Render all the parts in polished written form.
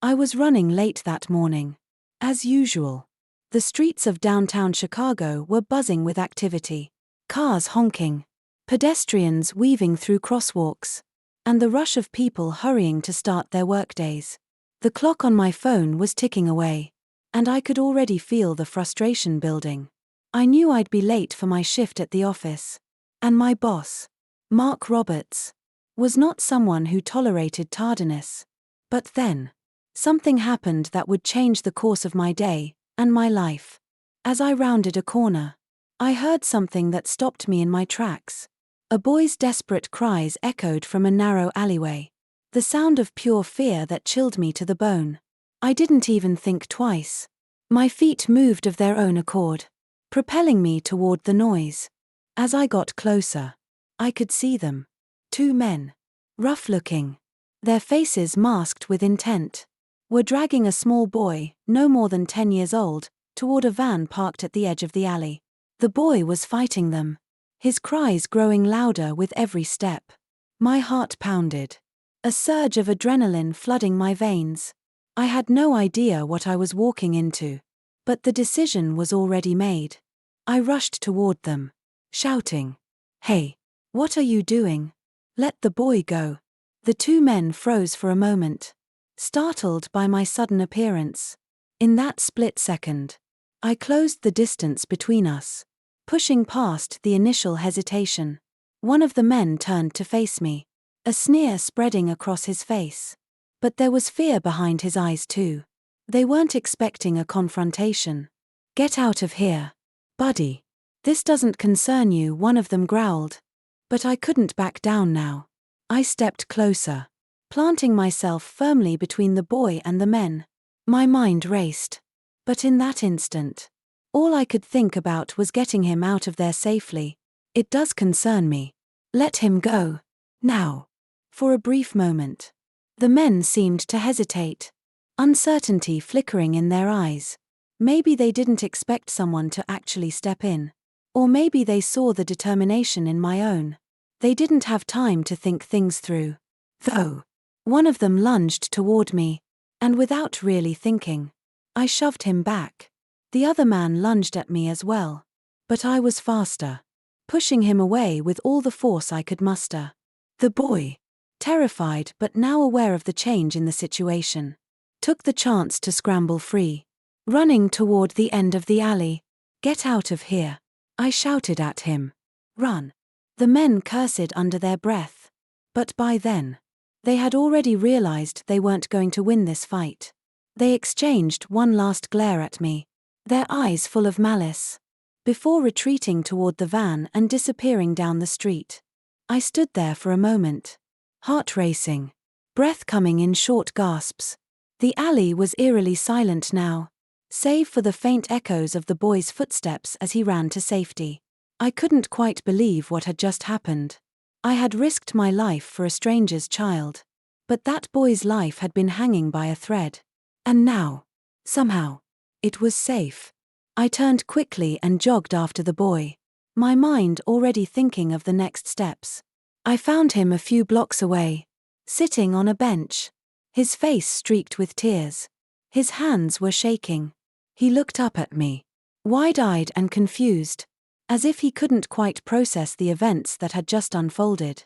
I was running late that morning. As usual. The streets of downtown Chicago were buzzing with activity. Cars honking. Pedestrians weaving through crosswalks. And the rush of people hurrying to start their workdays. The clock on my phone was ticking away. And I could already feel the frustration building. I knew I'd be late for my shift at the office. And my boss, Mark Roberts, was not someone who tolerated tardiness. But then, something happened that would change the course of my day, and my life. As I rounded a corner, I heard something that stopped me in my tracks. A boy's desperate cries echoed from a narrow alleyway. The sound of pure fear that chilled me to the bone. I didn't even think twice. My feet moved of their own accord, propelling me toward the noise. As I got closer, I could see them. 2 men, rough-looking, their faces masked with intent, were dragging a small boy, no more than 10 years old, toward a van parked at the edge of the alley. The boy was fighting them, his cries growing louder with every step. My heart pounded, a surge of adrenaline flooding my veins. I had no idea what I was walking into, but the decision was already made. I rushed toward them, shouting, "Hey, what are you doing? Let the boy go." The 2 men froze for a moment, startled by my sudden appearance. In that split second, I closed the distance between us, pushing past the initial hesitation. One of the men turned to face me, a sneer spreading across his face. But there was fear behind his eyes too. They weren't expecting a confrontation. "Get out of here, buddy. This doesn't concern you," one of them growled. But I couldn't back down now. I stepped closer, planting myself firmly between the boy and the men. My mind raced. But in that instant, all I could think about was getting him out of there safely. "It does concern me. Let him go. Now." For a brief moment, the men seemed to hesitate, uncertainty flickering in their eyes. Maybe they didn't expect someone to actually step in. Or maybe they saw the determination in my own. They didn't have time to think things through. Though, one of them lunged toward me, and without really thinking, I shoved him back. The other man lunged at me as well. But I was faster, pushing him away with all the force I could muster. The boy, terrified but now aware of the change in the situation, took the chance to scramble free, running toward the end of the alley. "Get out of here," I shouted at him. "Run." The men cursed under their breath. But by then, they had already realized they weren't going to win this fight. They exchanged one last glare at me, their eyes full of malice, before retreating toward the van and disappearing down the street. I stood there for a moment, heart racing, breath coming in short gasps. The alley was eerily silent now, save for the faint echoes of the boy's footsteps as he ran to safety. I couldn't quite believe what had just happened. I had risked my life for a stranger's child. But that boy's life had been hanging by a thread. And now, somehow, it was safe. I turned quickly and jogged after the boy, my mind already thinking of the next steps. I found him a few blocks away, sitting on a bench, his face streaked with tears. His hands were shaking. He looked up at me, wide-eyed and confused, as if he couldn't quite process the events that had just unfolded.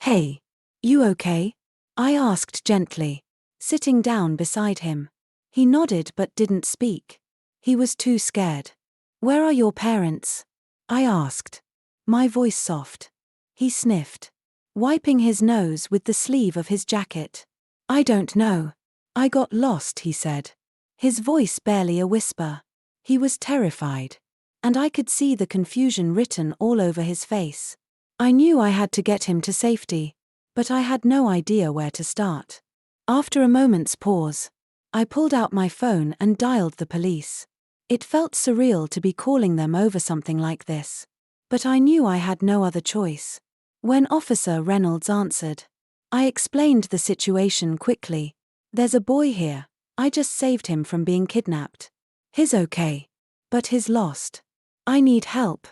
"Hey, you okay?" I asked gently, sitting down beside him. He nodded but didn't speak. He was too scared. "Where are your parents?" I asked, my voice soft. He sniffed, wiping his nose with the sleeve of his jacket. "I don't know. I got lost," he said, his voice barely a whisper. He was terrified, and I could see the confusion written all over his face. I knew I had to get him to safety, but I had no idea where to start. After a moment's pause, I pulled out my phone and dialed the police. It felt surreal to be calling them over something like this, but I knew I had no other choice. When Officer Reynolds answered, I explained the situation quickly. "There's a boy here. I just saved him from being kidnapped. He's okay, but he's lost. I need help."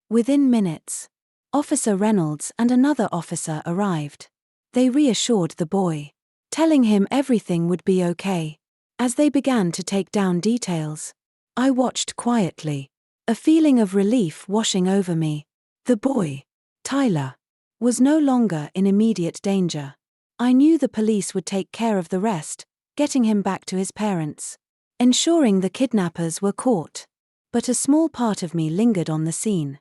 Within minutes, Officer Reynolds and another officer arrived. They reassured the boy, telling him everything would be okay. As they began to take down details, I watched quietly, a feeling of relief washing over me. The boy, Tyler, was no longer in immediate danger. I knew the police would take care of the rest, getting him back to his parents, ensuring the kidnappers were caught. But a small part of me lingered on the scene,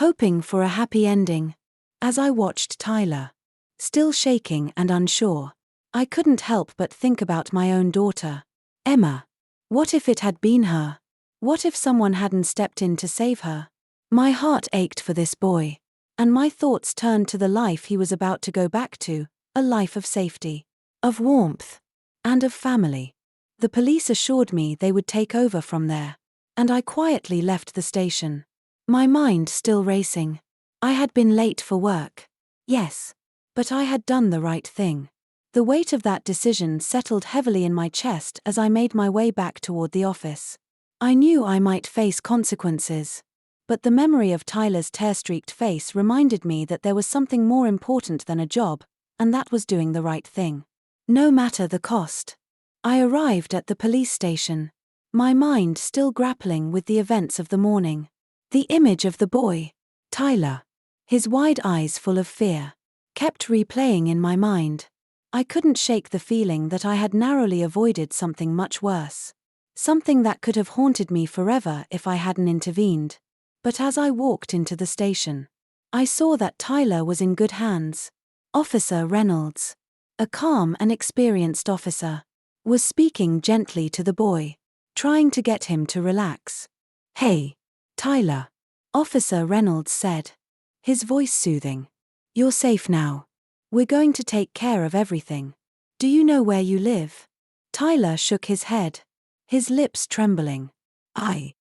hoping for a happy ending. As I watched Tyler, still shaking and unsure, I couldn't help but think about my own daughter, Emma. What if it had been her? What if someone hadn't stepped in to save her? My heart ached for this boy, and my thoughts turned to the life he was about to go back to, a life of safety, of warmth, and of family. The police assured me they would take over from there, and I quietly left the station, my mind still racing. I had been late for work. Yes, but I had done the right thing. The weight of that decision settled heavily in my chest as I made my way back toward the office. I knew I might face consequences, but the memory of Tyler's tear-streaked face reminded me that there was something more important than a job, and that was doing the right thing, no matter the cost. I arrived at the police station, my mind still grappling with the events of the morning. The image of the boy, Tyler, his wide eyes full of fear, kept replaying in my mind. I couldn't shake the feeling that I had narrowly avoided something much worse, something that could have haunted me forever if I hadn't intervened. But as I walked into the station, I saw that Tyler was in good hands. Officer Reynolds, a calm and experienced officer, was speaking gently to the boy, trying to get him to relax. "Hey, Tyler," Officer Reynolds said, his voice soothing. "You're safe now. We're going to take care of everything. Do you know where you live?" Tyler shook his head, his lips trembling. I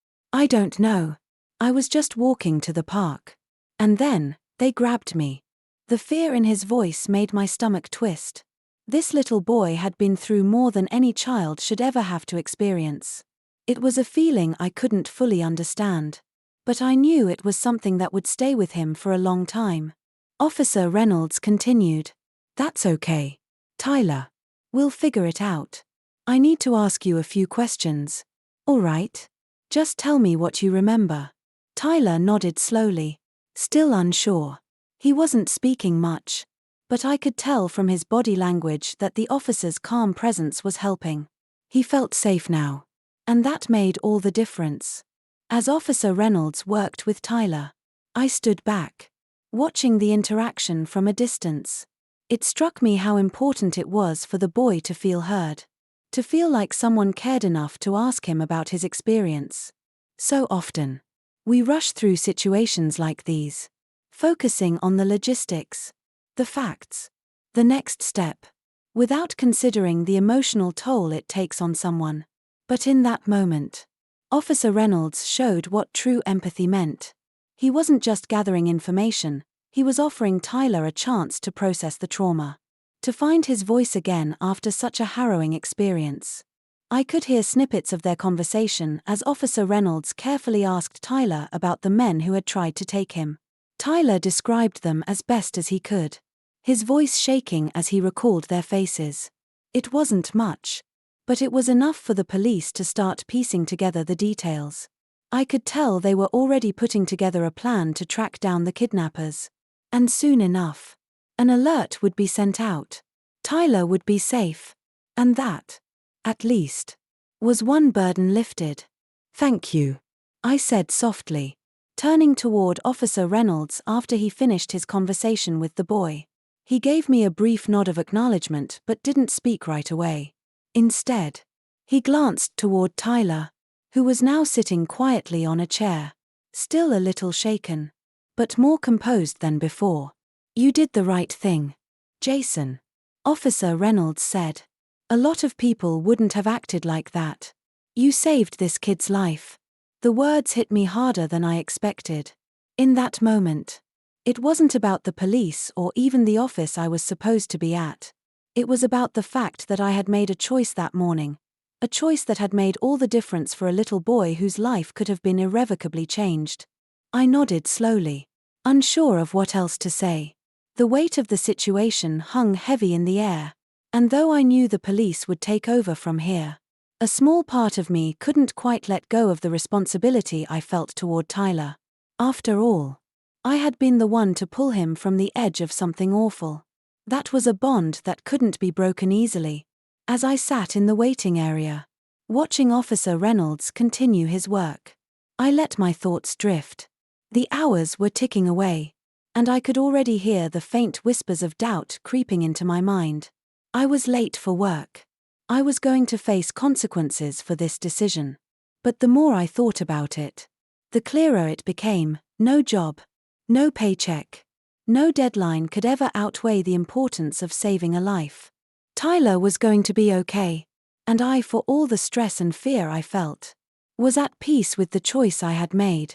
don't know. I was just walking to the park. And then, they grabbed me." The fear in his voice made my stomach twist. This little boy had been through more than any child should ever have to experience. It was a feeling I couldn't fully understand, but I knew it was something that would stay with him for a long time. Officer Reynolds continued, "That's okay, Tyler. We'll figure it out. I need to ask you a few questions. All right? Just tell me what you remember." Tyler nodded slowly, still unsure. He wasn't speaking much, but I could tell from his body language that the officer's calm presence was helping. He felt safe now, and that made all the difference. As Officer Reynolds worked with Tyler, I stood back, watching the interaction from a distance. It struck me how important it was for the boy to feel heard, to feel like someone cared enough to ask him about his experience. So often, we rush through situations like these, focusing on the logistics, the facts, the next step, without considering the emotional toll it takes on someone. But in that moment, Officer Reynolds showed what true empathy meant. He wasn't just gathering information, he was offering Tyler a chance to process the trauma, to find his voice again after such a harrowing experience. I could hear snippets of their conversation as Officer Reynolds carefully asked Tyler about the men who had tried to take him. Tyler described them as best as he could, his voice shaking as he recalled their faces. It wasn't much, but it was enough for the police to start piecing together the details. I could tell they were already putting together a plan to track down the kidnappers. And soon enough, an alert would be sent out. Tyler would be safe. And that, at least, was one burden lifted. "Thank you," I said softly, turning toward Officer Reynolds after he finished his conversation with the boy. He gave me a brief nod of acknowledgement but didn't speak right away. Instead, he glanced toward Tyler, who was now sitting quietly on a chair, still a little shaken, but more composed than before. "You did the right thing, Jason," Officer Reynolds said. "A lot of people wouldn't have acted like that. You saved this kid's life." The words hit me harder than I expected. In that moment, it wasn't about the police or even the office I was supposed to be at. It was about the fact that I had made a choice that morning, a choice that had made all the difference for a little boy whose life could have been irrevocably changed. I nodded slowly, unsure of what else to say. The weight of the situation hung heavy in the air, and though I knew the police would take over from here, A small part of me couldn't quite let go of the responsibility I felt toward Tyler. After all, I had been the one to pull him from the edge of something awful. That was a bond that couldn't be broken easily. As I sat in the waiting area, watching Officer Reynolds continue his work, I let my thoughts drift. The hours were ticking away, and I could already hear the faint whispers of doubt creeping into my mind. I was late for work. I was going to face consequences for this decision. But the more I thought about it, the clearer it became. No job, no paycheck, no deadline could ever outweigh the importance of saving a life. Tyler was going to be okay, and I, for all the stress and fear I felt, was at peace with the choice I had made.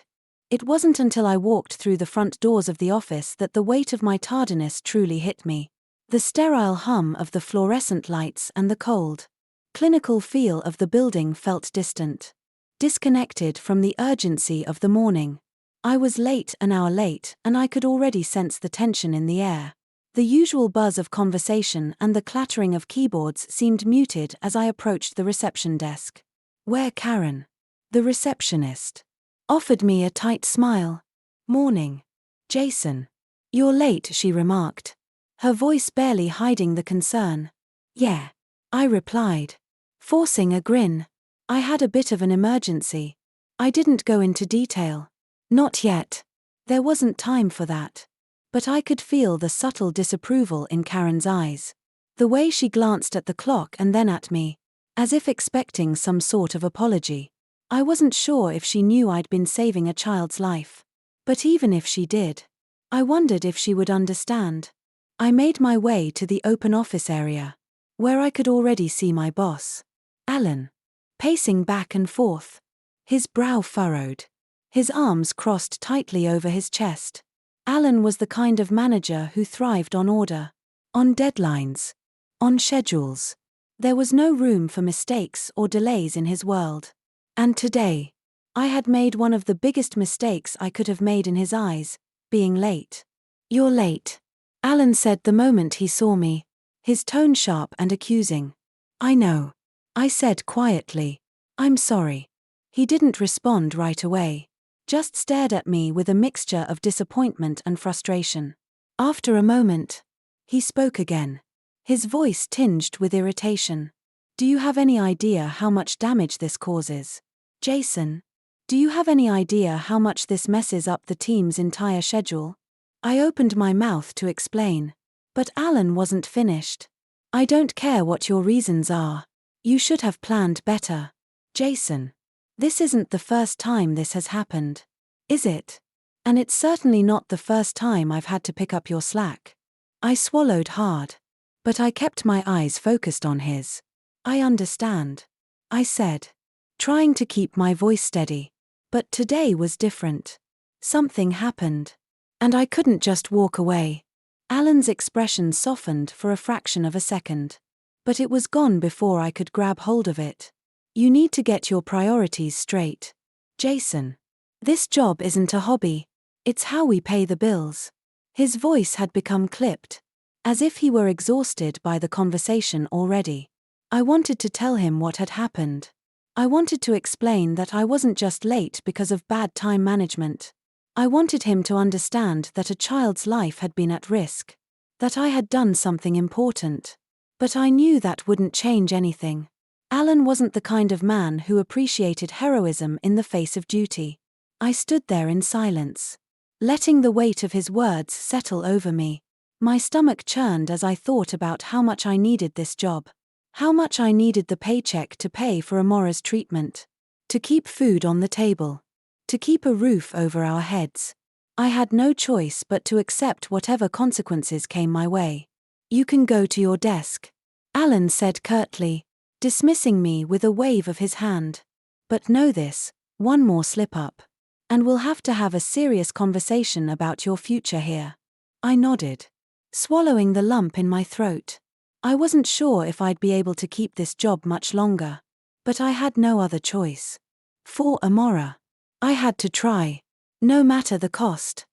It wasn't until I walked through the front doors of the office that the weight of my tardiness truly hit me. The sterile hum of the fluorescent lights and the cold, clinical feel of the building felt distant, disconnected from the urgency of the morning. I was late, an hour late, and I could already sense the tension in the air. The usual buzz of conversation and the clattering of keyboards seemed muted as I approached the reception desk, where Karen, the receptionist, offered me a tight smile. "Morning, Jason. You're late," she remarked, her voice barely hiding the concern. "Yeah," I replied, forcing a grin. "I had a bit of an emergency." I didn't go into detail. Not yet. There wasn't time for that. But I could feel the subtle disapproval in Karen's eyes. The way she glanced at the clock and then at me, as if expecting some sort of apology. I wasn't sure if she knew I'd been saving a child's life. But even if she did, I wondered if she would understand. I made my way to the open office area, where I could already see my boss, Alan, pacing back and forth, his brow furrowed, his arms crossed tightly over his chest. Alan was the kind of manager who thrived on order, on deadlines, on schedules. There was no room for mistakes or delays in his world. And today, I had made one of the biggest mistakes I could have made in his eyes, being late. "You're late," Alan said the moment he saw me, his tone sharp and accusing. "I know," I said quietly. "I'm sorry." He didn't respond right away, just stared at me with a mixture of disappointment and frustration. After a moment, he spoke again, his voice tinged with irritation. "Do you have any idea how much damage this causes? Jason, do you have any idea how much this messes up the team's entire schedule?" I opened my mouth to explain, but Alan wasn't finished. "I don't care what your reasons are. You should have planned better. Jason, this isn't the first time this has happened, is it? And it's certainly not the first time I've had to pick up your slack." I swallowed hard, but I kept my eyes focused on his. "I understand," I said, trying to keep my voice steady. "But today was different. Something happened, and I couldn't just walk away." Alan's expression softened for a fraction of a second, but it was gone before I could grab hold of it. "You need to get your priorities straight, Jason. This job isn't a hobby. It's how we pay the bills." His voice had become clipped, as if he were exhausted by the conversation already. I wanted to tell him what had happened. I wanted to explain that I wasn't just late because of bad time management. I wanted him to understand that a child's life had been at risk, that I had done something important. But I knew that wouldn't change anything. Alan wasn't the kind of man who appreciated heroism in the face of duty. I stood there in silence, letting the weight of his words settle over me. My stomach churned as I thought about how much I needed this job. How much I needed the paycheck to pay for Amora's treatment, to keep food on the table, to keep a roof over our heads. I had no choice but to accept whatever consequences came my way. "You can go to your desk," Alan said curtly, dismissing me with a wave of his hand. "But know this, one more slip-up, and we'll have to have a serious conversation about your future here." I nodded, swallowing the lump in my throat. I wasn't sure if I'd be able to keep this job much longer, but I had no other choice. For Amora, I had to try, no matter the cost.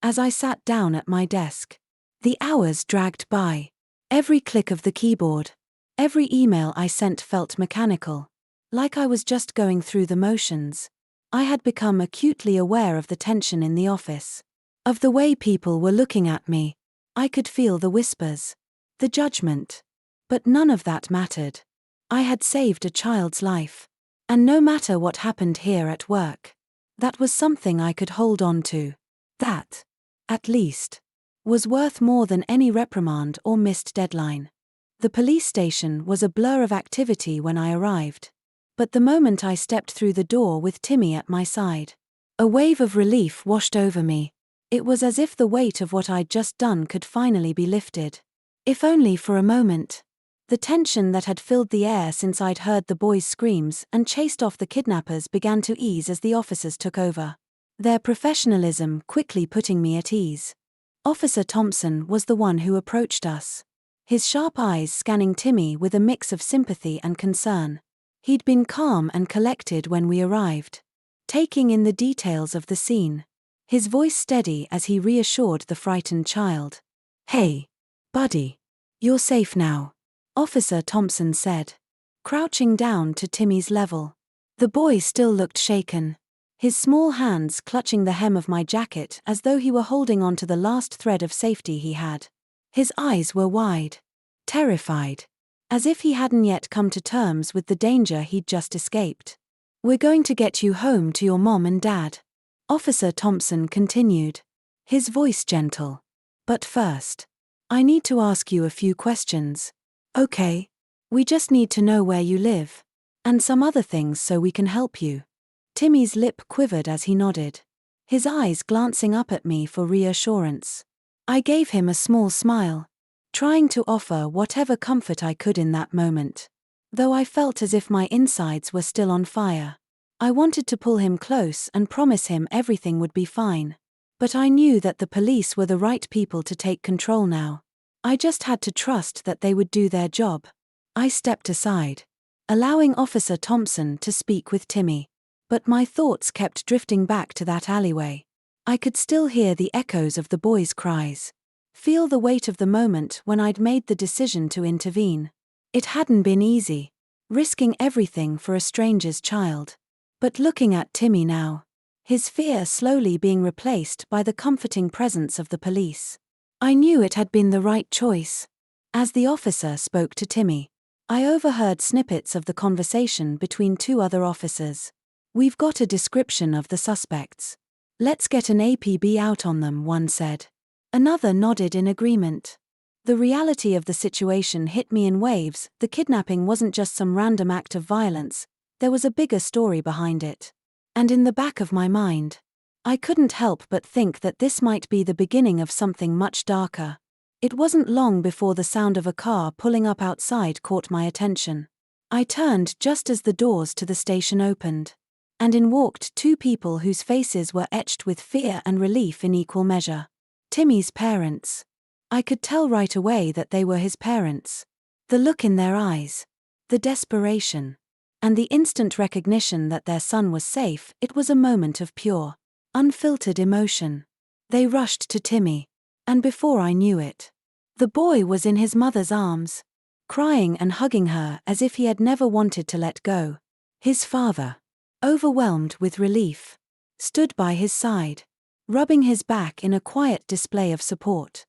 As I sat down at my desk, the hours dragged by. Every click of the keyboard, every email I sent felt mechanical. Like I was just going through the motions. I had become acutely aware of the tension in the office. Of the way people were looking at me. I could feel the whispers. The judgment. But none of that mattered. I had saved a child's life. And no matter what happened here at work, that was something I could hold on to. That, at least, was worth more than any reprimand or missed deadline. The police station was a blur of activity when I arrived. But the moment I stepped through the door with Timmy at my side, a wave of relief washed over me. It was as if the weight of what I'd just done could finally be lifted. If only for a moment. The tension that had filled the air since I'd heard the boys' screams and chased off the kidnappers began to ease as the officers took over. Their professionalism quickly putting me at ease. Officer Thompson was the one who approached us. His sharp eyes scanning Timmy with a mix of sympathy and concern. He'd been calm and collected when we arrived, taking in the details of the scene. His voice steady as he reassured the frightened child. "Hey, buddy. You're safe now," Officer Thompson said, crouching down to Timmy's level. The boy still looked shaken, his small hands clutching the hem of my jacket as though he were holding on to the last thread of safety he had. His eyes were wide, terrified, as if he hadn't yet come to terms with the danger he'd just escaped. "We're going to get you home to your mom and dad," Officer Thompson continued, his voice gentle. "But first, I need to ask you a few questions. Okay? We just need to know where you live. And some other things so we can help you." Timmy's lip quivered as he nodded, his eyes glancing up at me for reassurance. I gave him a small smile, trying to offer whatever comfort I could in that moment. Though I felt as if my insides were still on fire. I wanted to pull him close and promise him everything would be fine. But I knew that the police were the right people to take control now. I just had to trust that they would do their job. I stepped aside, allowing Officer Thompson to speak with Timmy. But my thoughts kept drifting back to that alleyway. I could still hear the echoes of the boys' cries. Feel the weight of the moment when I'd made the decision to intervene. It hadn't been easy, risking everything for a stranger's child. But looking at Timmy now, his fear slowly being replaced by the comforting presence of the police, I knew it had been the right choice. As the officer spoke to Timmy, I overheard snippets of the conversation between two other officers. "We've got a description of the suspects. Let's get an APB out on them," one said. Another nodded in agreement. The reality of the situation hit me in waves. The kidnapping wasn't just some random act of violence, there was a bigger story behind it. And in the back of my mind, I couldn't help but think that this might be the beginning of something much darker. It wasn't long before the sound of a car pulling up outside caught my attention. I turned just as the doors to the station opened. And in walked two people whose faces were etched with fear and relief in equal measure. Timmy's parents. I could tell right away that they were his parents. The look in their eyes, the desperation, and the instant recognition that their son was safe. It was a moment of pure, unfiltered emotion. They rushed to Timmy, and before I knew it, the boy was in his mother's arms, crying and hugging her as if he had never wanted to let go. His father, overwhelmed with relief, stood by his side, rubbing his back in a quiet display of support.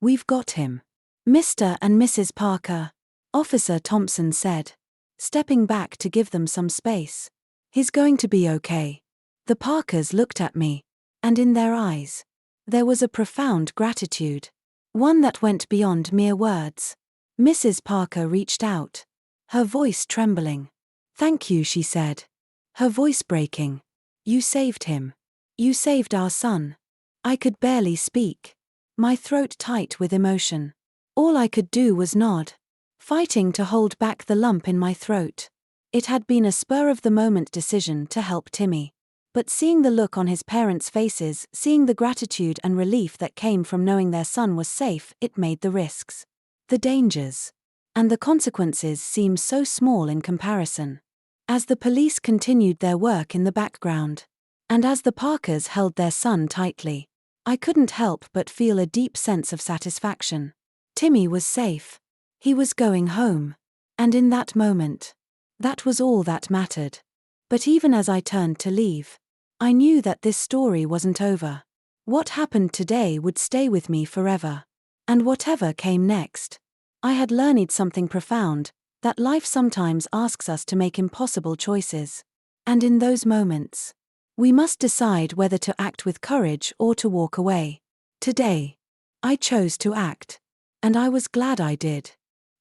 "We've got him, Mr. and Mrs. Parker," Officer Thompson said, stepping back to give them some space. "He's going to be okay." The Parkers looked at me, and in their eyes, there was a profound gratitude, one that went beyond mere words. Mrs. Parker reached out, her voice trembling. "Thank you," she said, her voice breaking. "You saved him. You saved our son." I could barely speak, my throat tight with emotion. All I could do was nod, fighting to hold back the lump in my throat. It had been a spur-of-the-moment decision to help Timmy. But seeing the look on his parents' faces, seeing the gratitude and relief that came from knowing their son was safe, it made the risks, the dangers, and the consequences seem so small in comparison. As the police continued their work in the background, and as the Parkers held their son tightly, I couldn't help but feel a deep sense of satisfaction. Timmy was safe. He was going home. And in that moment, That was all that mattered. But even as I turned to leave, I knew that this story wasn't over. What happened today would stay with me forever. And whatever came next, I had learned something profound, that life sometimes asks us to make impossible choices. And in those moments, we must decide whether to act with courage or to walk away. Today, I chose to act. And I was glad I did.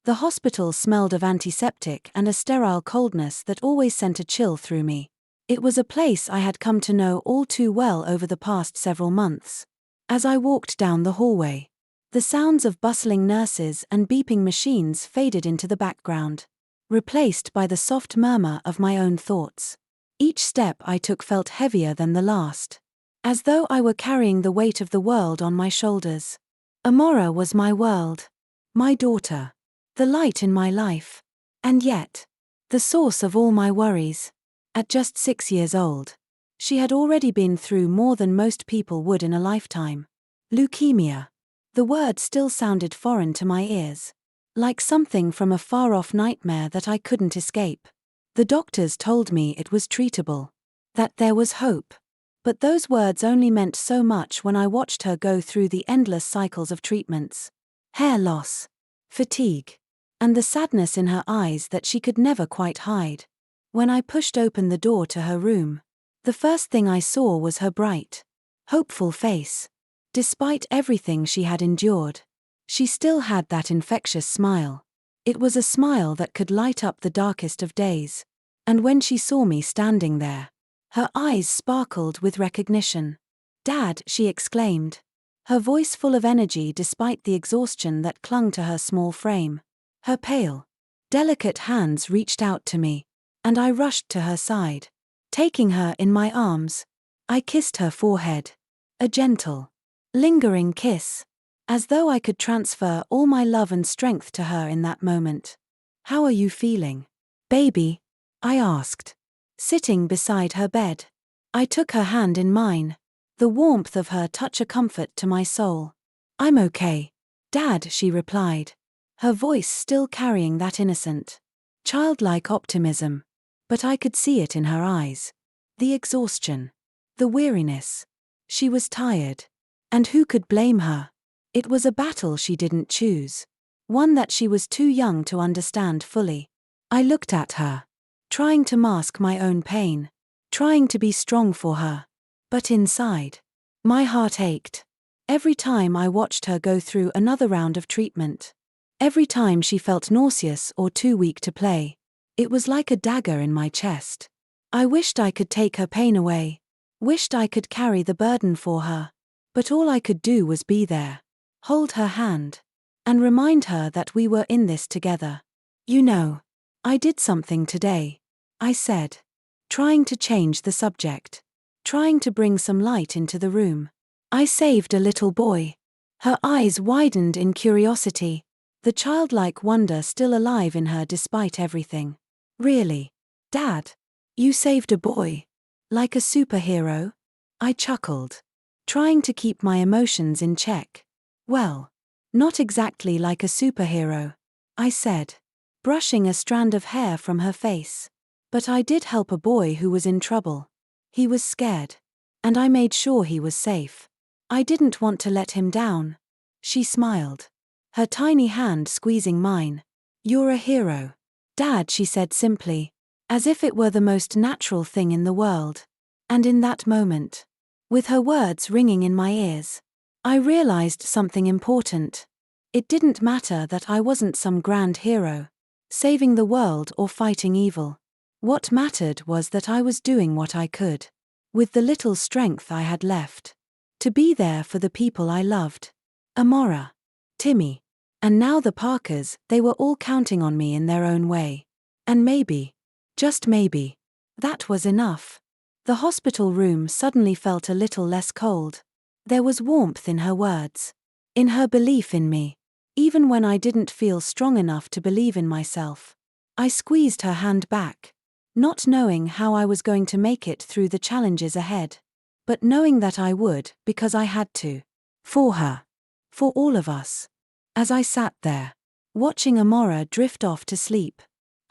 The hospital smelled of antiseptic and a sterile coldness that always sent a chill through me. It was a place I had come to know all too well over the past several months. As I walked down the hallway, the sounds of bustling nurses and beeping machines faded into the background, replaced by the soft murmur of my own thoughts. Each step I took felt heavier than the last, as though I were carrying the weight of the world on my shoulders. Amora was my world, my daughter, the light in my life, and yet, the source of all my worries. At just 6 years old, she had already been through more than most people would in a lifetime. Leukemia. The word still sounded foreign to my ears, like something from a far-off nightmare that I couldn't escape. The doctors told me it was treatable, that there was hope. But those words only meant so much when I watched her go through the endless cycles of treatments. Hair loss, fatigue, and the sadness in her eyes that she could never quite hide. When I pushed open the door to her room, the first thing I saw was her bright, hopeful face. Despite everything she had endured, she still had that infectious smile. It was a smile that could light up the darkest of days. And when she saw me standing there, her eyes sparkled with recognition. "Dad," she exclaimed, her voice full of energy despite the exhaustion that clung to her small frame. Her pale, delicate hands reached out to me, and I rushed to her side. Taking her in my arms, I kissed her forehead. A gentle, lingering kiss, as though I could transfer all my love and strength to her in that moment. "How are you feeling, baby?" I asked, sitting beside her bed. I took her hand in mine, the warmth of her touch a comfort to my soul. "I'm okay, Dad," she replied, her voice still carrying that innocent, childlike optimism. But I could see it in her eyes. The exhaustion, the weariness. She was tired. And who could blame her? It was a battle she didn't choose, one that she was too young to understand fully. I looked at her, trying to mask my own pain, trying to be strong for her. But inside, my heart ached. Every time I watched her go through another round of treatment, every time she felt nauseous or too weak to play, it was like a dagger in my chest. I wished I could take her pain away, wished I could carry the burden for her. But all I could do was be there, hold her hand, and remind her that we were in this together. "You know, I did something today," I said, trying to change the subject, trying to bring some light into the room. "I saved a little boy." Her eyes widened in curiosity, the childlike wonder still alive in her despite everything. "Really, Dad? You saved a boy? Like a superhero?" I chuckled, trying to keep my emotions in check. "Well, not exactly like a superhero," I said, brushing a strand of hair from her face. "But I did help a boy who was in trouble. He was scared. And I made sure he was safe. I didn't want to let him down." She smiled, her tiny hand squeezing mine. "You're a hero, Dad," she said simply, as if it were the most natural thing in the world. And in that moment, with her words ringing in my ears, I realized something important. It didn't matter that I wasn't some grand hero, saving the world or fighting evil. What mattered was that I was doing what I could, with the little strength I had left, to be there for the people I loved. Amora, Timmy, and now the Parkers, they were all counting on me in their own way. And maybe, just maybe, that was enough. The hospital room suddenly felt a little less cold. There was warmth in her words, in her belief in me, even when I didn't feel strong enough to believe in myself. I squeezed her hand back, not knowing how I was going to make it through the challenges ahead, but knowing that I would because I had to. For her. For all of us. As I sat there, watching Amora drift off to sleep,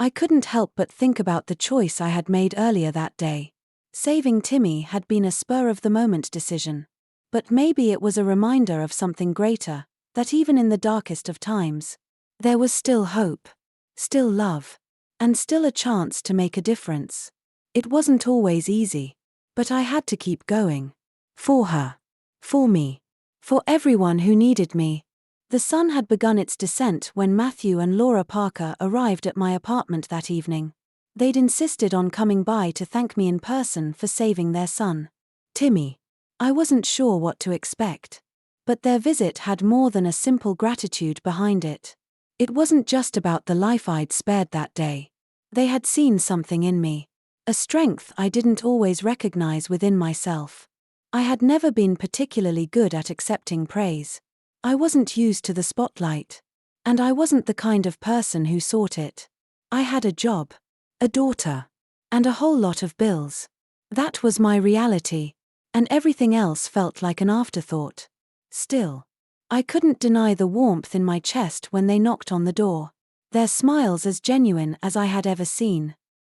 I couldn't help but think about the choice I had made earlier that day. Saving Timmy had been a spur-of-the-moment decision. But maybe it was a reminder of something greater, that even in the darkest of times, there was still hope, still love, and still a chance to make a difference. It wasn't always easy, but I had to keep going. For her. For me. For everyone who needed me. The sun had begun its descent when Matthew and Laura Parker arrived at my apartment that evening. They'd insisted on coming by to thank me in person for saving their son, Timmy. I wasn't sure what to expect. But their visit had more than a simple gratitude behind it. It wasn't just about the life I'd spared that day. They had seen something in me. A strength I didn't always recognize within myself. I had never been particularly good at accepting praise. I wasn't used to the spotlight. And I wasn't the kind of person who sought it. I had a job, a daughter, and a whole lot of bills. That was my reality, and everything else felt like an afterthought. Still, I couldn't deny the warmth in my chest when they knocked on the door, their smiles as genuine as I had ever seen.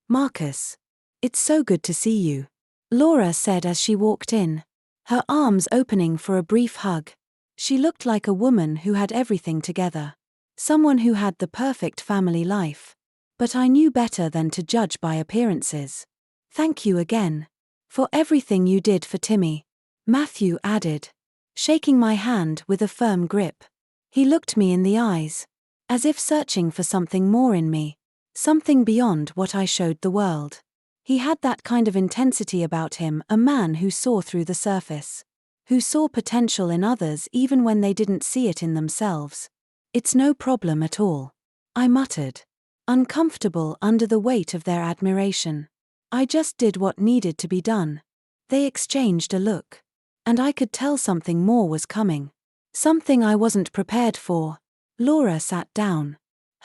"Marcus, it's so good to see you," Laura said as she walked in, her arms opening for a brief hug. She looked like a woman who had everything together, someone who had the perfect family life. But I knew better than to judge by appearances. "Thank you again. For everything you did for Timmy," Matthew added, shaking my hand with a firm grip. He looked me in the eyes, as if searching for something more in me, something beyond what I showed the world. He had that kind of intensity about him, a man who saw through the surface, who saw potential in others even when they didn't see it in themselves. "It's no problem at all," I muttered, uncomfortable under the weight of their admiration. I just did what needed to be done. They exchanged a look, and I could tell something more was coming. Something I wasn't prepared for. Laura sat down,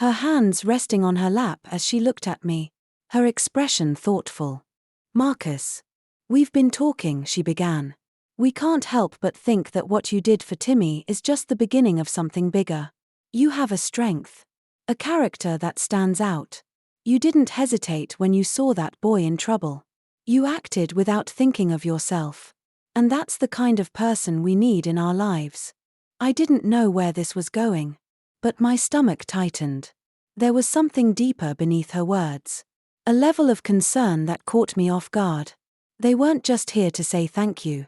her hands resting on her lap as she looked at me, her expression thoughtful. "Marcus, we've been talking," she began. "We can't help but think that what you did for Timmy is just the beginning of something bigger. You have a strength, a character that stands out. You didn't hesitate when you saw that boy in trouble. You acted without thinking of yourself. And that's the kind of person we need in our lives." I didn't know where this was going, but my stomach tightened. There was something deeper beneath her words, a level of concern that caught me off guard. "They weren't just here to say thank you,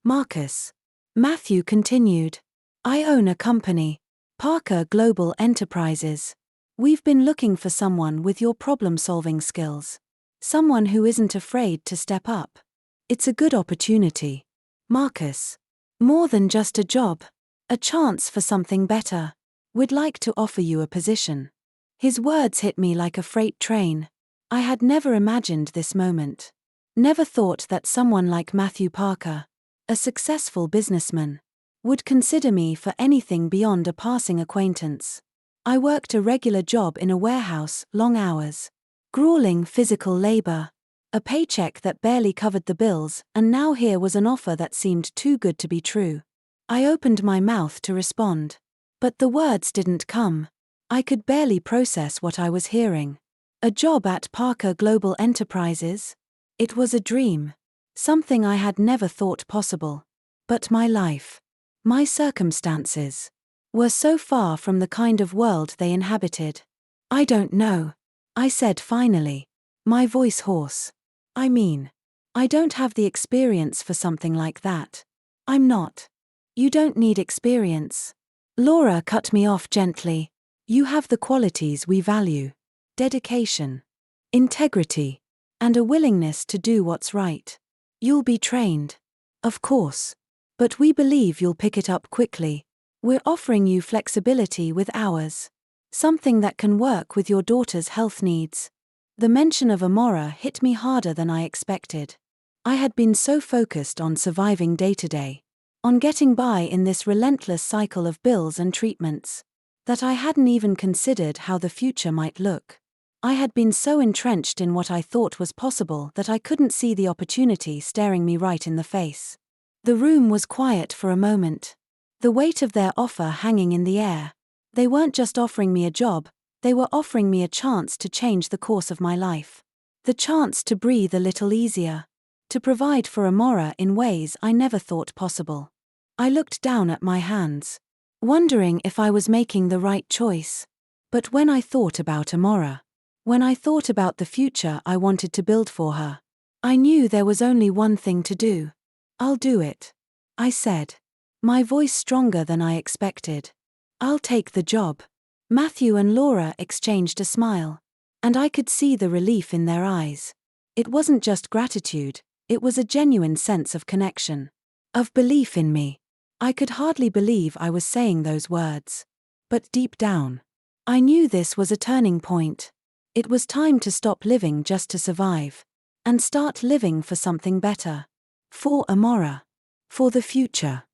Marcus," Matthew continued. "I own a company, Parker Global Enterprises. We've been looking for someone with your problem-solving skills. Someone who isn't afraid to step up. It's a good opportunity, Marcus. More than just a job. A chance for something better. We'd like to offer you a position." His words hit me like a freight train. I had never imagined this moment. Never thought that someone like Matthew Parker, a successful businessman, would consider me for anything beyond a passing acquaintance. I worked a regular job in a warehouse, long hours, grueling physical labor, a paycheck that barely covered the bills, and now here was an offer that seemed too good to be true. I opened my mouth to respond, but the words didn't come. I could barely process what I was hearing. A job at Parker Global Enterprises? It was a dream, something I had never thought possible. But my life, my circumstances, were so far from the kind of world they inhabited. "I don't know," I said finally, my voice hoarse. "I mean, I don't have the experience for something like that. I'm not." "You don't need experience," Laura cut me off gently. "You have the qualities we value: dedication, integrity, and a willingness to do what's right. You'll be trained, of course, but we believe you'll pick it up quickly. We're offering you flexibility with hours, something that can work with your daughter's health needs." The mention of Amora hit me harder than I expected. I had been so focused on surviving day to day, on getting by in this relentless cycle of bills and treatments, that I hadn't even considered how the future might look. I had been so entrenched in what I thought was possible that I couldn't see the opportunity staring me right in the face. The room was quiet for a moment, the weight of their offer hanging in the air. They weren't just offering me a job, They were offering me a chance to change the course of my life. The chance to breathe a little easier. To provide for Amora in ways I never thought possible. I looked down at my hands, wondering if I was making the right choice. But when I thought about Amora, when I thought about the future I wanted to build for her, I knew there was only one thing to do. I'll do it, I said, my voice stronger than I expected. I'll take the job. Matthew and Laura exchanged a smile, and I could see the relief in their eyes. It wasn't just gratitude, it was a genuine sense of connection, of belief in me. I could hardly believe I was saying those words. But deep down, I knew this was a turning point. It was time to stop living just to survive, and start living for something better. For Amora. For the future.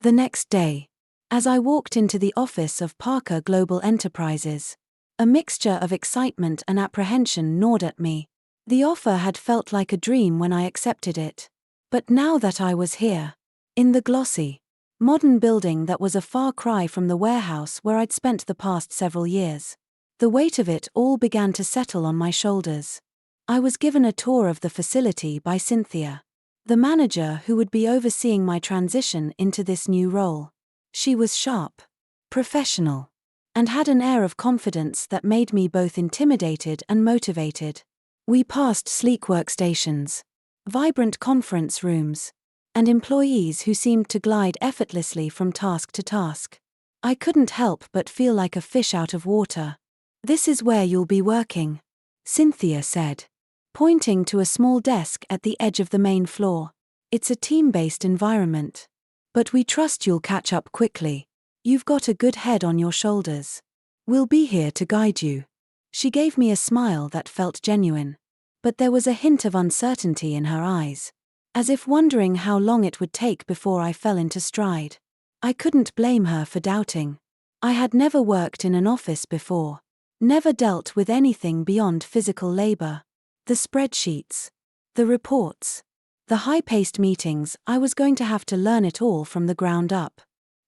The next day, as I walked into the office of Parker Global Enterprises, a mixture of excitement and apprehension gnawed at me. The offer had felt like a dream when I accepted it. But now that I was here, in the glossy, modern building that was a far cry from the warehouse where I'd spent the past several years, the weight of it all began to settle on my shoulders. I was given a tour of the facility by Cynthia, the manager who would be overseeing my transition into this new role. She was sharp, professional, and had an air of confidence that made me both intimidated and motivated. We passed sleek workstations, vibrant conference rooms, and employees who seemed to glide effortlessly from task to task. I couldn't help but feel like a fish out of water. "This is where you'll be working," Cynthia said, pointing to a small desk at the edge of the main floor. "It's a team-based environment. But we trust you'll catch up quickly. You've got a good head on your shoulders. We'll be here to guide you." She gave me a smile that felt genuine, but there was a hint of uncertainty in her eyes, as if wondering how long it would take before I fell into stride. I couldn't blame her for doubting. I had never worked in an office before, never dealt with anything beyond physical labor. The spreadsheets, the reports, the high-paced meetings, I was going to have to learn it all from the ground up.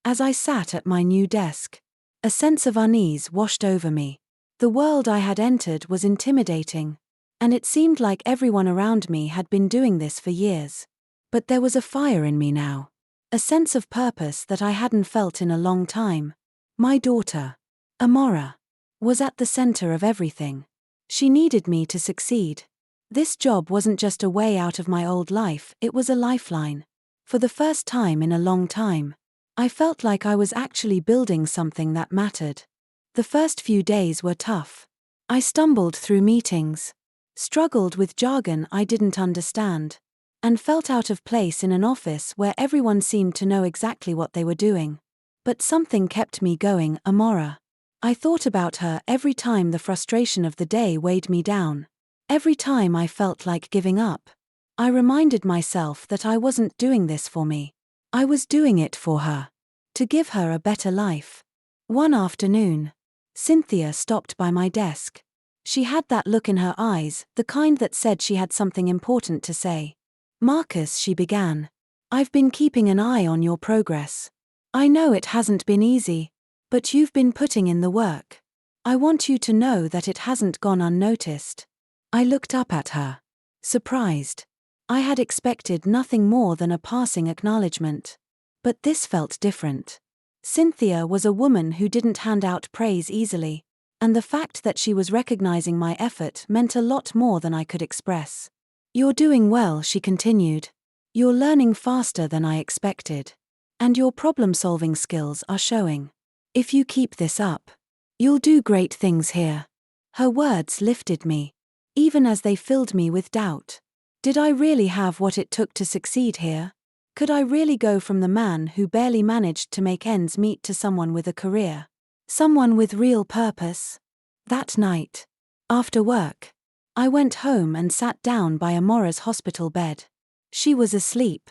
As I sat at my new desk, a sense of unease washed over me. The world I had entered was intimidating, and it seemed like everyone around me had been doing this for years. But there was a fire in me now, a sense of purpose that I hadn't felt in a long time. My daughter, Amora, was at the center of everything. She needed me to succeed. This job wasn't just a way out of my old life, it was a lifeline. For the first time in a long time, I felt like I was actually building something that mattered. The first few days were tough. I stumbled through meetings, struggled with jargon I didn't understand, and felt out of place in an office where everyone seemed to know exactly what they were doing. But something kept me going. Amora. I thought about her every time the frustration of the day weighed me down. Every time I felt like giving up. I reminded myself that I wasn't doing this for me. I was doing it for her. To give her a better life. One afternoon, Cynthia stopped by my desk. She had that look in her eyes, the kind that said she had something important to say. "Marcus," she began, "I've been keeping an eye on your progress. I know it hasn't been easy, but you've been putting in the work. I want you to know that it hasn't gone unnoticed." I looked up at her, surprised. I had expected nothing more than a passing acknowledgement. But this felt different. Cynthia was a woman who didn't hand out praise easily, and the fact that she was recognizing my effort meant a lot more than I could express. "You're doing well," she continued. "You're learning faster than I expected. And your problem-solving skills are showing. If you keep this up, you'll do great things here." Her words lifted me, even as they filled me with doubt. Did I really have what it took to succeed here? Could I really go from the man who barely managed to make ends meet to someone with a career? Someone with real purpose? That night, after work, I went home and sat down by Amora's hospital bed. She was asleep,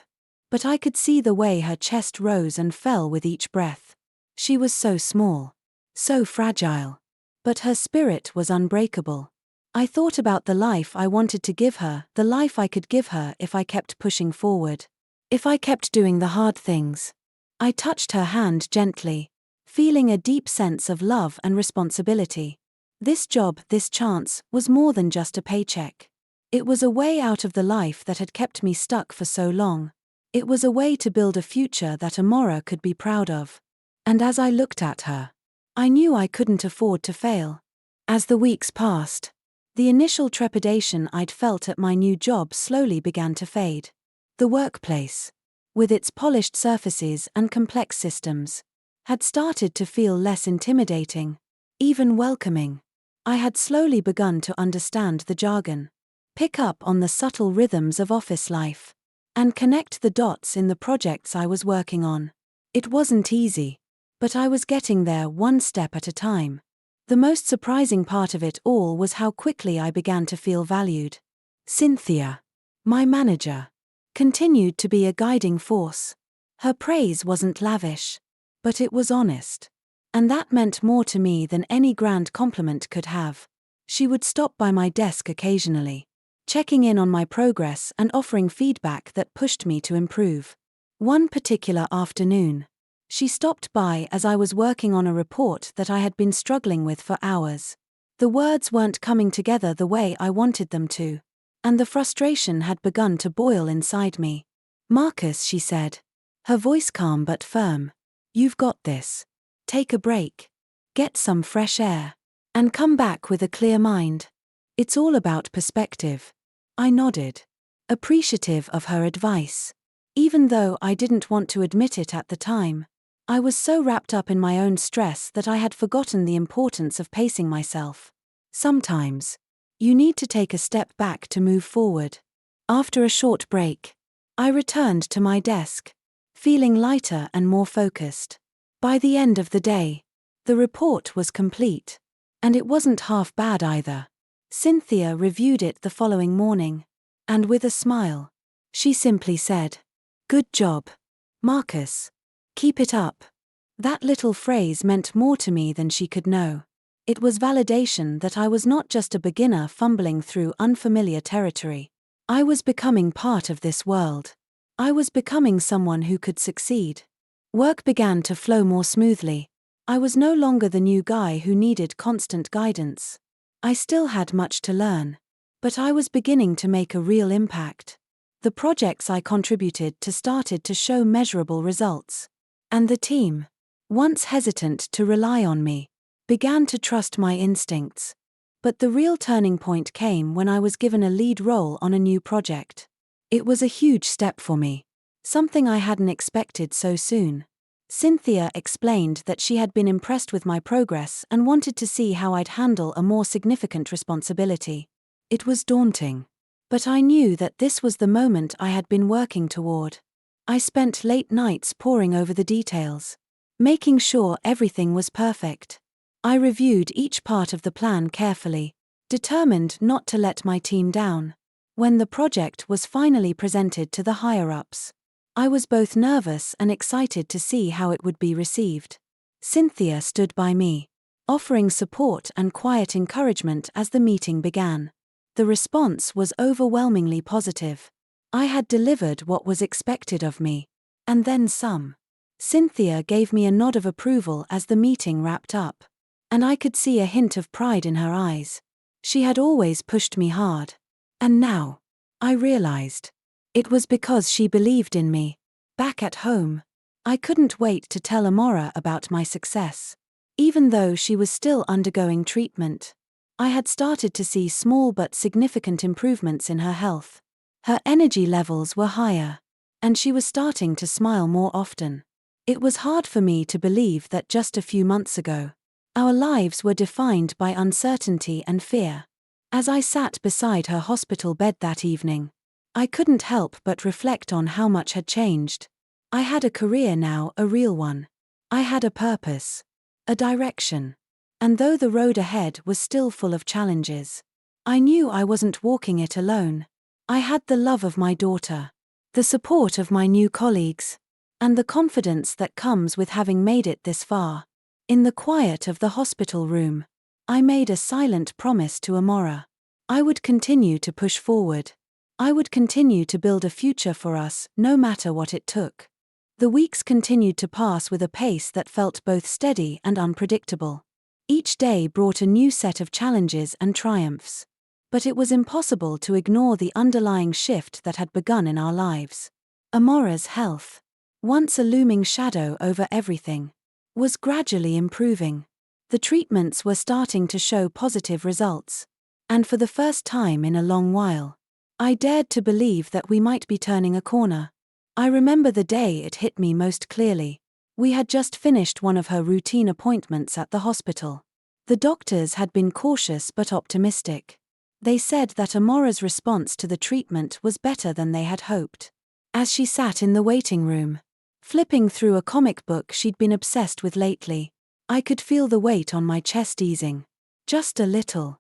but I could see the way her chest rose and fell with each breath. She was so small, so fragile, but her spirit was unbreakable. I thought about the life I wanted to give her, the life I could give her if I kept pushing forward. If I kept doing the hard things. I touched her hand gently, feeling a deep sense of love and responsibility. This job, this chance, was more than just a paycheck. It was a way out of the life that had kept me stuck for so long. It was a way to build a future that Amora could be proud of. And as I looked at her, I knew I couldn't afford to fail. As the weeks passed, the initial trepidation I'd felt at my new job slowly began to fade. The workplace, with its polished surfaces and complex systems, had started to feel less intimidating, even welcoming. I had slowly begun to understand the jargon, pick up on the subtle rhythms of office life, and connect the dots in the projects I was working on. It wasn't easy, but I was getting there one step at a time. The most surprising part of it all was how quickly I began to feel valued. Cynthia, my manager, continued to be a guiding force. Her praise wasn't lavish, but it was honest. And that meant more to me than any grand compliment could have. She would stop by my desk occasionally, checking in on my progress and offering feedback that pushed me to improve. One particular afternoon, she stopped by as I was working on a report that I had been struggling with for hours. The words weren't coming together the way I wanted them to, and the frustration had begun to boil inside me. "Marcus," she said, her voice calm but firm, "you've got this. Take a break. Get some fresh air. And come back with a clear mind. It's all about perspective." I nodded, appreciative of her advice. Even though I didn't want to admit it at the time, I was so wrapped up in my own stress that I had forgotten the importance of pacing myself. Sometimes, you need to take a step back to move forward. After a short break, I returned to my desk, feeling lighter and more focused. By the end of the day, the report was complete. And it wasn't half bad either. Cynthia reviewed it the following morning, and with a smile, she simply said, "Good job, Marcus. Keep it up." That little phrase meant more to me than she could know. It was validation that I was not just a beginner fumbling through unfamiliar territory. I was becoming part of this world. I was becoming someone who could succeed. Work began to flow more smoothly. I was no longer the new guy who needed constant guidance. I still had much to learn, but I was beginning to make a real impact. The projects I contributed to started to show measurable results. And the team, once hesitant to rely on me, began to trust my instincts. But the real turning point came when I was given a lead role on a new project. It was a huge step for me, something I hadn't expected so soon. Cynthia explained that she had been impressed with my progress and wanted to see how I'd handle a more significant responsibility. It was daunting, but I knew that this was the moment I had been working toward. I spent late nights poring over the details, making sure everything was perfect. I reviewed each part of the plan carefully, determined not to let my team down. When the project was finally presented to the higher-ups, I was both nervous and excited to see how it would be received. Cynthia stood by me, offering support and quiet encouragement as the meeting began. The response was overwhelmingly positive. I had delivered what was expected of me, and then some. Cynthia gave me a nod of approval as the meeting wrapped up, and I could see a hint of pride in her eyes. She had always pushed me hard, and now, I realized, it was because she believed in me. Back at home, I couldn't wait to tell Amora about my success. Even though she was still undergoing treatment, I had started to see small but significant improvements in her health. Her energy levels were higher, and she was starting to smile more often. It was hard for me to believe that just a few months ago, our lives were defined by uncertainty and fear. As I sat beside her hospital bed that evening, I couldn't help but reflect on how much had changed. I had a career now, a real one. I had a purpose, a direction. And though the road ahead was still full of challenges, I knew I wasn't walking it alone. I had the love of my daughter, the support of my new colleagues, and the confidence that comes with having made it this far. In the quiet of the hospital room, I made a silent promise to Amora. I would continue to push forward. I would continue to build a future for us, no matter what it took. The weeks continued to pass with a pace that felt both steady and unpredictable. Each day brought a new set of challenges and triumphs. But it was impossible to ignore the underlying shift that had begun in our lives. Amora's health, once a looming shadow over everything, was gradually improving. The treatments were starting to show positive results. And for the first time in a long while, I dared to believe that we might be turning a corner. I remember the day it hit me most clearly. We had just finished one of her routine appointments at the hospital. The doctors had been cautious but optimistic. They said that Amora's response to the treatment was better than they had hoped. As she sat in the waiting room, flipping through a comic book she'd been obsessed with lately, I could feel the weight on my chest easing. Just a little.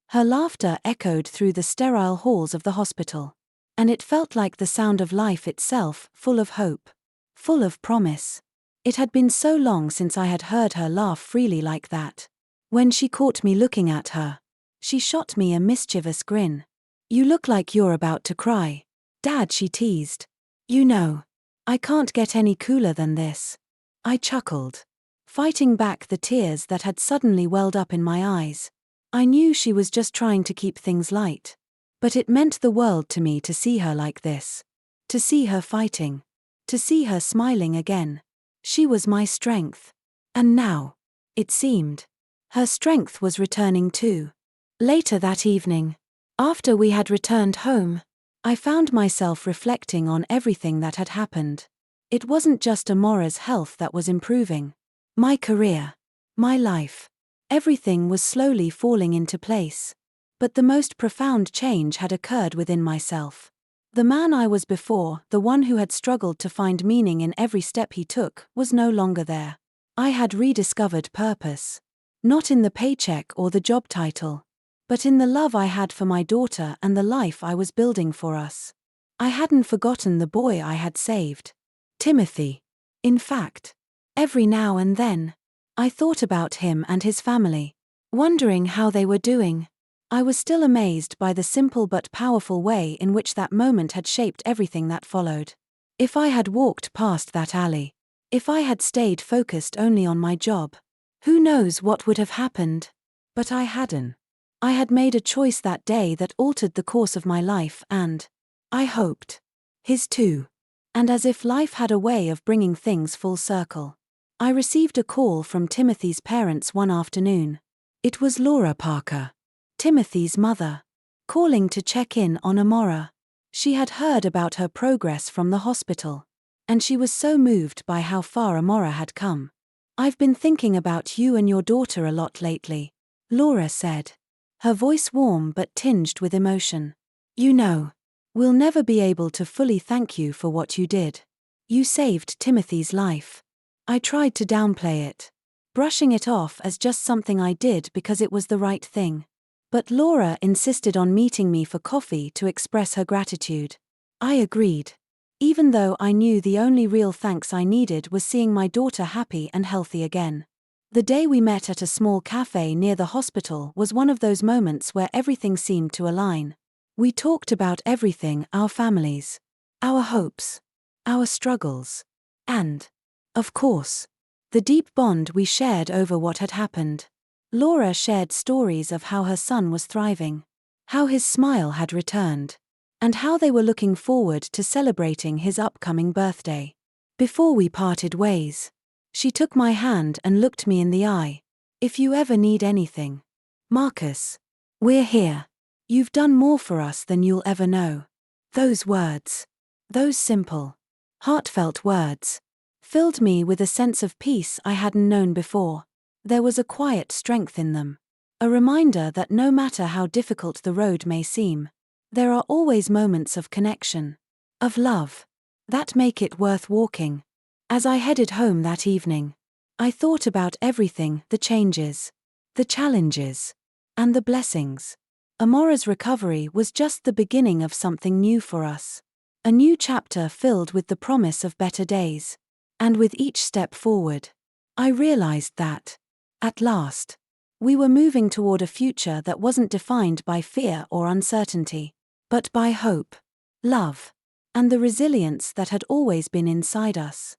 Her laughter echoed through the sterile halls of the hospital. And it felt like the sound of life itself, full of hope. Full of promise. It had been so long since I had heard her laugh freely like that. When she caught me looking at her, she shot me a mischievous grin. "You look like you're about to cry, Dad," she teased. "You know, I can't get any cooler than this." I chuckled, fighting back the tears that had suddenly welled up in my eyes. I knew she was just trying to keep things light. But it meant the world to me to see her like this. To see her fighting. To see her smiling again. She was my strength. And now, it seemed, her strength was returning too. Later that evening, after we had returned home, I found myself reflecting on everything that had happened. It wasn't just Amora's health that was improving. My career, my life, everything was slowly falling into place. But the most profound change had occurred within myself. The man I was before, the one who had struggled to find meaning in every step he took, was no longer there. I had rediscovered purpose. Not in the paycheck or the job title, but in the love I had for my daughter and the life I was building for us. I hadn't forgotten the boy I had saved. Timothy. In fact, every now and then, I thought about him and his family, wondering how they were doing. I was still amazed by the simple but powerful way in which that moment had shaped everything that followed. If I had walked past that alley, if I had stayed focused only on my job, who knows what would have happened? But I hadn't. I had made a choice that day that altered the course of my life and, I hoped, his too. And as if life had a way of bringing things full circle, I received a call from Timothy's parents one afternoon. It was Laura Parker, Timothy's mother, calling to check in on Amora. She had heard about her progress from the hospital, and she was so moved by how far Amora had come. "I've been thinking about you and your daughter a lot lately," Laura said, her voice warm but tinged with emotion. "You know, we'll never be able to fully thank you for what you did. You saved Timothy's life." I tried to downplay it, brushing it off as just something I did because it was the right thing. But Laura insisted on meeting me for coffee to express her gratitude. I agreed, even though I knew the only real thanks I needed was seeing my daughter happy and healthy again. The day we met at a small cafe near the hospital was one of those moments where everything seemed to align. We talked about everything: our families, our hopes, our struggles, and, of course, the deep bond we shared over what had happened. Laura shared stories of how her son was thriving, how his smile had returned, and how they were looking forward to celebrating his upcoming birthday. Before we parted ways, she took my hand and looked me in the eye. "If you ever need anything, Marcus, we're here. You've done more for us than you'll ever know." Those words, those simple, heartfelt words, filled me with a sense of peace I hadn't known before. There was a quiet strength in them, a reminder that no matter how difficult the road may seem, there are always moments of connection, of love, that make it worth walking. As I headed home that evening, I thought about everything: the changes, the challenges, and the blessings. Amora's recovery was just the beginning of something new for us. A new chapter filled with the promise of better days. And with each step forward, I realized that, at last, we were moving toward a future that wasn't defined by fear or uncertainty, but by hope, love, and the resilience that had always been inside us.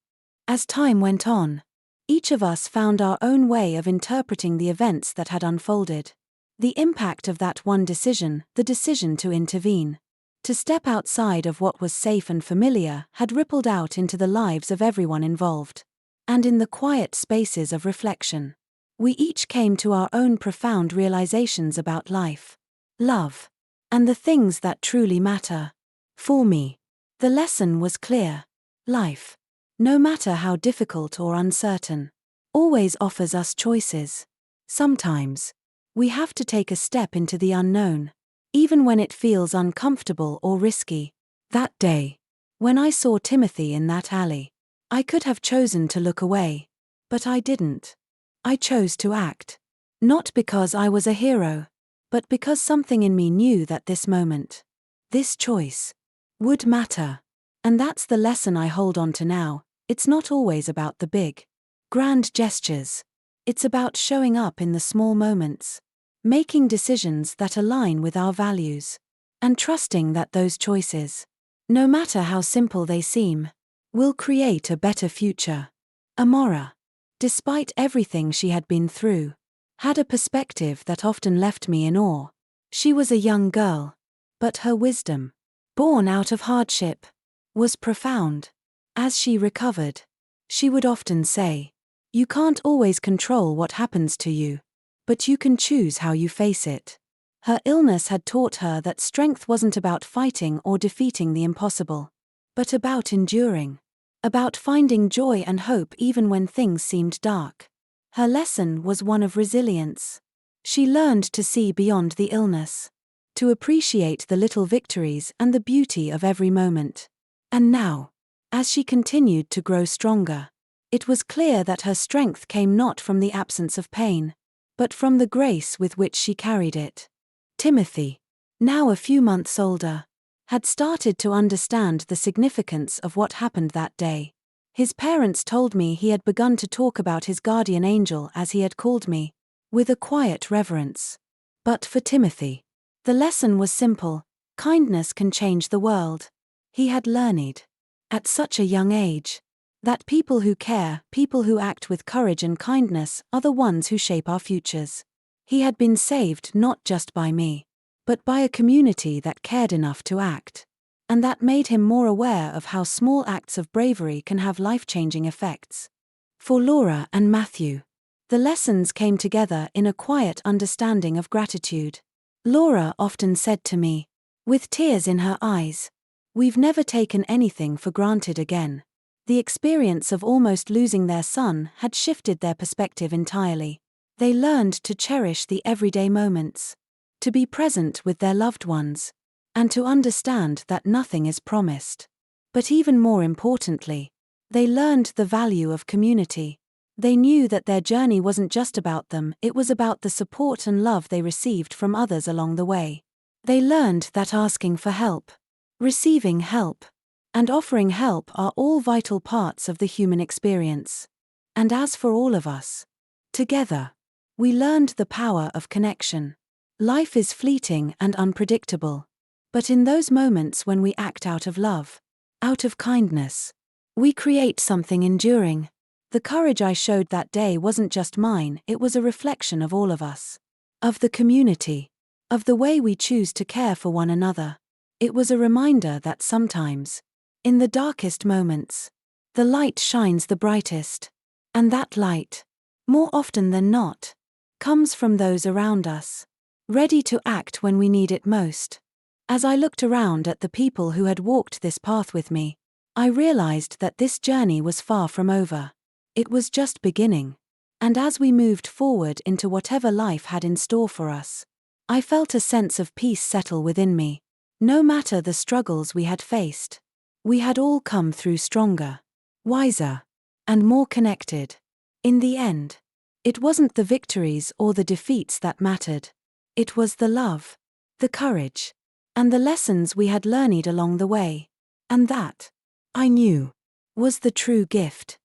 As time went on, Each of us found our own way of interpreting the events that had unfolded. The impact of that one decision, the decision to intervene, to step outside of what was safe and familiar, had rippled out into the lives of everyone involved. And in the quiet spaces of reflection, we each came to our own profound realizations about life, love, and the things that truly matter. For me, the lesson was clear. Life, no matter how difficult or uncertain, always offers us choices. Sometimes, we have to take a step into the unknown, even when it feels uncomfortable or risky. That day, when I saw Timothy in that alley, I could have chosen to look away, but I didn't. I chose to act. Not because I was a hero, but because something in me knew that this moment, this choice, would matter. And that's the lesson I hold on to now. It's not always about the big, grand gestures. It's about showing up in the small moments, making decisions that align with our values, and trusting that those choices, no matter how simple they seem, will create a better future. Amora, despite everything she had been through, had a perspective that often left me in awe. She was a young girl, but her wisdom, born out of hardship, was profound. As she recovered, she would often say, "You can't always control what happens to you, but you can choose how you face it." Her illness had taught her that strength wasn't about fighting or defeating the impossible, but about enduring, about finding joy and hope even when things seemed dark. Her lesson was one of resilience. She learned to see beyond the illness, to appreciate the little victories and the beauty of every moment. And now, as she continued to grow stronger, it was clear that her strength came not from the absence of pain, but from the grace with which she carried it. Timothy, now a few months older, had started to understand the significance of what happened that day. His parents told me he had begun to talk about his guardian angel, as he had called me, with a quiet reverence. But for Timothy, the lesson was simple: kindness can change the world. He had learned, at such a young age, that people who care, people who act with courage and kindness, are the ones who shape our futures. He had been saved not just by me, but by a community that cared enough to act. And that made him more aware of how small acts of bravery can have life-changing effects. For Laura and Matthew, the lessons came together in a quiet understanding of gratitude. Laura often said to me, with tears in her eyes, "We've never taken anything for granted again." The experience of almost losing their son had shifted their perspective entirely. They learned to cherish the everyday moments, to be present with their loved ones, and to understand that nothing is promised. But even more importantly, they learned the value of community. They knew that their journey wasn't just about them, it was about the support and love they received from others along the way. They learned that asking for help, receiving help, and offering help are all vital parts of the human experience. And as for all of us, together, we learned the power of connection. Life is fleeting and unpredictable. But in those moments when we act out of love, out of kindness, we create something enduring. The courage I showed that day wasn't just mine, it was a reflection of all of us. Of the community. Of the way we choose to care for one another. It was a reminder that sometimes, in the darkest moments, the light shines the brightest. And that light, more often than not, comes from those around us, ready to act when we need it most. As I looked around at the people who had walked this path with me, I realized that this journey was far from over. It was just beginning. And as we moved forward into whatever life had in store for us, I felt a sense of peace settle within me. No matter the struggles we had faced, we had all come through stronger, wiser, and more connected. In the end, it wasn't the victories or the defeats that mattered. It was the love, the courage, and the lessons we had learned along the way. And that, I knew, was the true gift.